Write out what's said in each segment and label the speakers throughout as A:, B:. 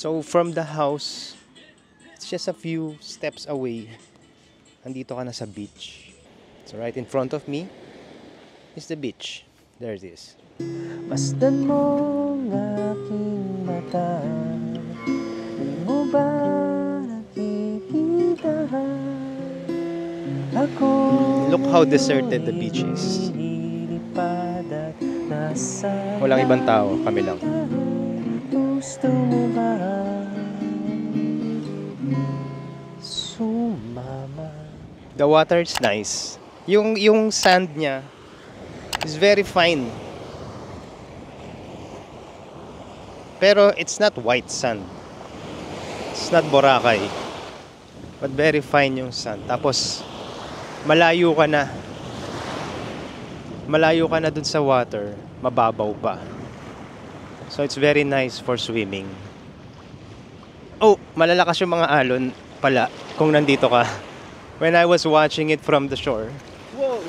A: So from the house, it's just a few steps away. Andito ka na sa beach. So right in front of me is the beach. There it is. Masdan mo ang aking mata, di mo ba nakikita ako? Look how deserted the beach is. Walang ibang tao, kami lang. Gusto mo ba sumama? The water is nice. Yung sand niya is very fine. Pero it's not white sand. It's not Boracay. But very fine yung sand. Tapos malayo ka na. Malayo ka na dun sa water. Mababaw pa. So it's very nice for swimming. Oh, malalakas yung mga alon pala kung nandito ka. When I was watching it from the shore. Whoa!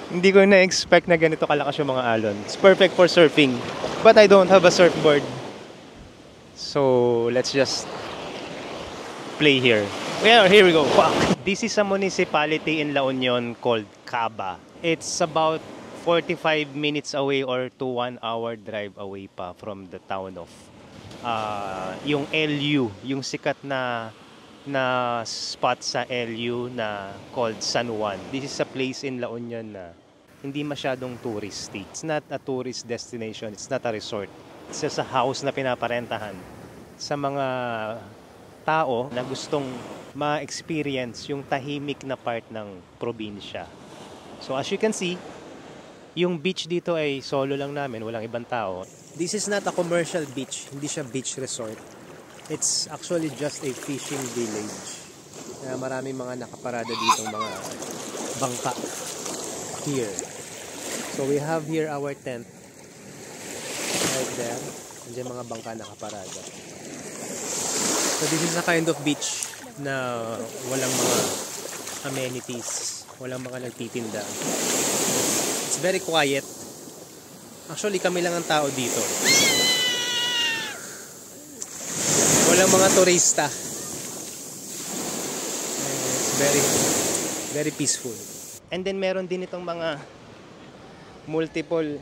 A: Hindi ko na-expect na ganito kalakas yung mga alon. It's perfect for surfing. But I don't have a surfboard. So, let's just play here. Well, here we go. Wow. This is a municipality in La Union called Caba. It's about 45 minutes away or to 1 hour drive away pa from the town of yung LU, yung sikat na spot sa LU na called San Juan. This is a place in La Union na hindi masyadong touristy. It's not a tourist destination. It's not a resort. It's just a house na pinaparentahan sa mga tao na gustong ma-experience yung tahimik na part ng probinsya. So as you can see, yung beach dito ay solo lang namin, walang ibang tao. This is not a commercial beach. Hindi siya beach resort. It's actually just a fishing village. Maraming mga nakaparada dito, mga bangka here. So we have here our tent right there. Nandiyan mga bangka nakaparada. So this is a kind of beach na walang mga amenities, walang mga nagtitinda. It's very quiet. Actually kami lang ang tao dito. Walang mga turista. It's very peaceful. And then meron din itong mga multiple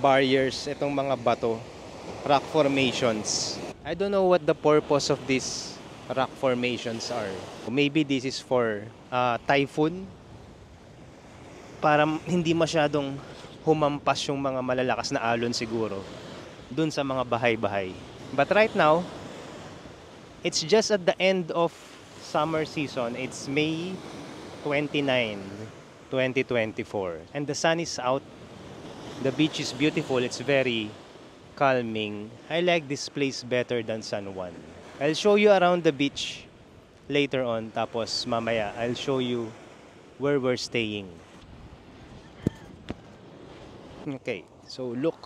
A: barriers, itong mga bato, rock formations. I don't know what the purpose of these rock formations are. Maybe this is for typhoon, para hindi masyadong humampas yung mga malalakas na alon siguro dun sa mga bahay-bahay. But right now, it's just at the end of summer season. It's May 29, 2024. And the sun is out. The beach is beautiful. It's very calming. I like this place better than San Juan. I'll show you around the beach later on. Tapos mamaya, I'll show you where we're staying. Okay, so look.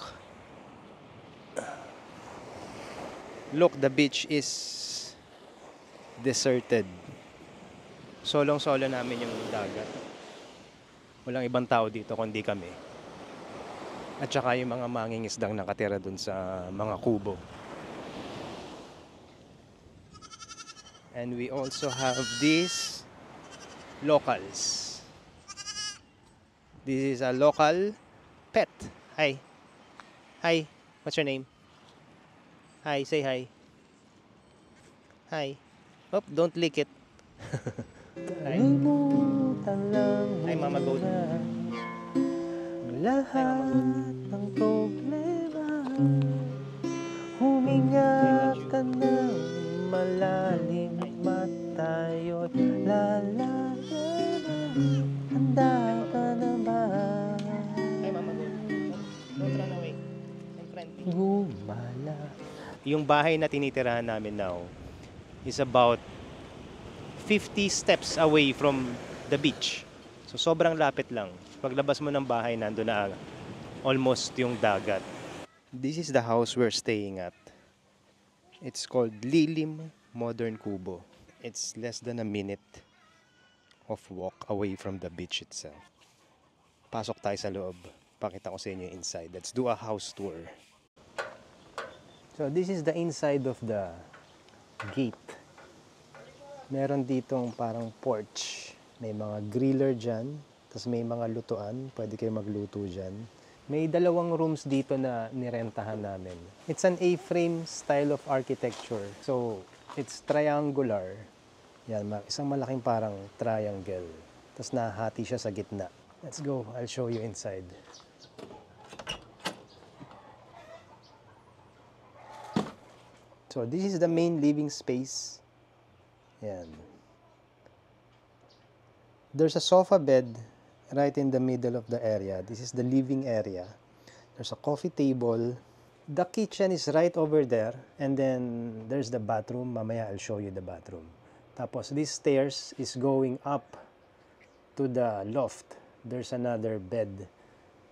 A: Look, the beach is deserted. Solong-solo namin yung dagat. Walang ibang tao dito kundi kami. At saka yung mga mangingisdang nakatira dun sa mga kubo. And we also have these locals. This is a local pet. Hi. Hi. What's your name? Hi. Say hi. Hi. Oh, don't lick it. Hi. Hi, Mama Goat. Lahat ng problema, huminga ka ng malalim at tayo'y lalagyan. Handa ka na ba? Hi, Mama Goat. Don't run away. I'm friendly. Gumala. Yung bahay na tinitirahan namin now is about 50 steps away from the beach. So sobrang lapit lang. Paglabas mo ng bahay, nandun na almost yung dagat. This is the house we're staying at. It's called Lilim Modern Kubo. It's less than a minute of walk away from the beach itself. Pasok tayo sa loob. Pakita ko sa inyo inside. Let's do a house tour. So this is the inside of the gate. Meron ditong parang porch. May mga griller dyan. Tapos may mga lutuan. Pwede kayo magluto dyan. May dalawang rooms dito na nirentahan namin. It's an A-frame style of architecture. So it's triangular. Yan, isang malaking parang triangle. Tapos nahati siya sa gitna. Let's go. I'll show you inside. So this is the main living space. Yan. There's a sofa bed right in the middle of the area. This is the living area. There's a coffee table. The kitchen is right over there. And then there's the bathroom. Mamaya I'll show you the bathroom. Tapos this stairs is going up to the loft. There's another bed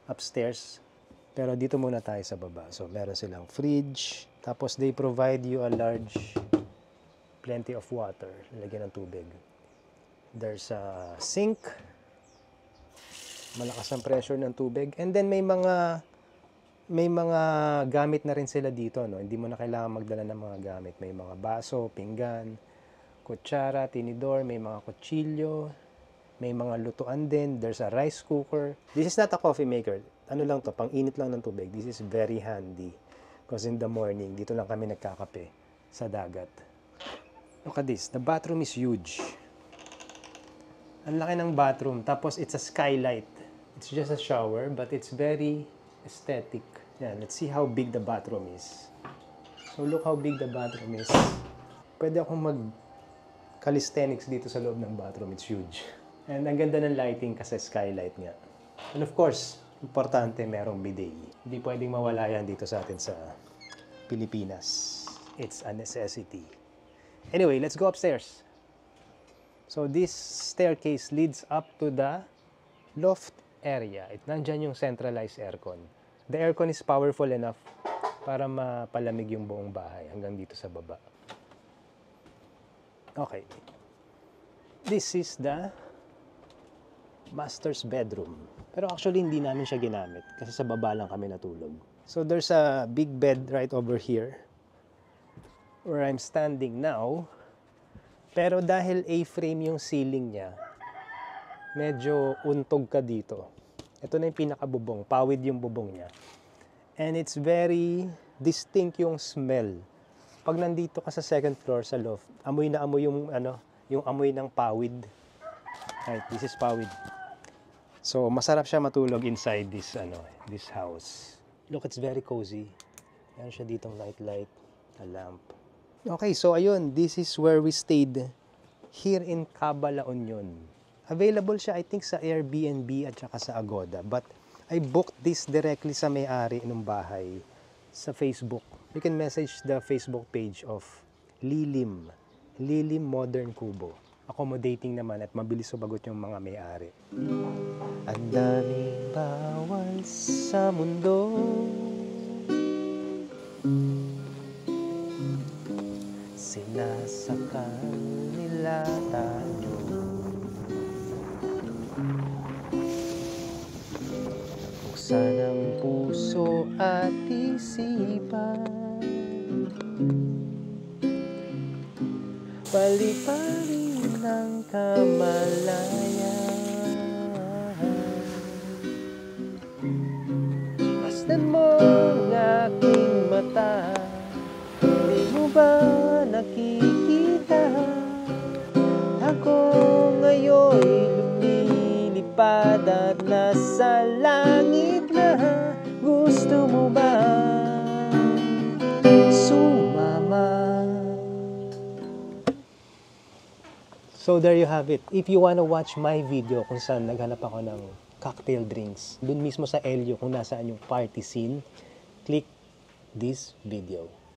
A: upstairs. Pero dito muna tayo sa baba. So meron silang fridge. Tapos they provide you a large, plenty of water. Lalagyan ng tubig. There's a sink. Malakas ang pressure ng tubig. And then may mga gamit na rin sila dito, no? Hindi mo na kailangan magdala ng mga gamit. May mga baso, pinggan, kutsara, tinidor, may mga kutsilyo, may mga lutuan din. There's a rice cooker. This is not a coffee maker. Ano lang to, pang-init lang ng tubig. This is very handy. Because in the morning, dito lang kami nagkakape sa dagat. Look at this. The bathroom is huge. Ang laki ng bathroom. Tapos it's a skylight. It's just a shower, but it's very aesthetic. Yan, let's see how big the bathroom is. So look how big the bathroom is. Pwede akong mag-calisthenics dito sa loob ng bathroom. It's huge. And ang ganda ng lighting kasi skylight nga. And of course, importante merong bidet. Hindi pwedeng mawala yan dito sa atin sa Pilipinas. It's a necessity. Anyway, let's go upstairs. So this staircase leads up to the loft area. Nandyan yung centralized aircon. The aircon is powerful enough para mapalamig yung buong bahay hanggang dito sa baba. Okay. This is the master's bedroom. Pero actually hindi namin siya ginamit kasi sa baba lang kami natulog. So there's a big bed right over here where I'm standing now. Pero dahil A-frame yung ceiling niya, medyo untog ka dito. Ito na yung pinakabubong, pawid yung bubong niya. And it's very distinct yung smell. Pag nandito ka sa second floor sa loft, amoy na amoy yung yung amoy ng pawid. Right, this is pawid. So masarap siya matulog inside this house. Look, it's very cozy. Meron siya ditong nightlight, a lamp. Okay, so ayun, this is where we stayed here in Caba, La Union. Available siya, I think, sa Airbnb at saka sa Agoda. But I booked this directly sa may-ari ng bahay sa Facebook. You can message the Facebook page of Lilim Modern Kubo. Accommodating naman at mabilis sumagot yung mga may-ari. Ang daming bawal sa mundo, sinasakal nila tayo. Buksan ang puso at isipan, paliparin ng kamalayan. Masdan mo ang aking mata, di mo ba nakikita? Ako ngayon'y lumilipad at nasa langit na. Gusto mo ba sumama? So there you have it. If you wanna watch my video kung saan naghanap ako ng cocktail drinks, dun mismo sa Elio kung nasaan yung party scene, click this video.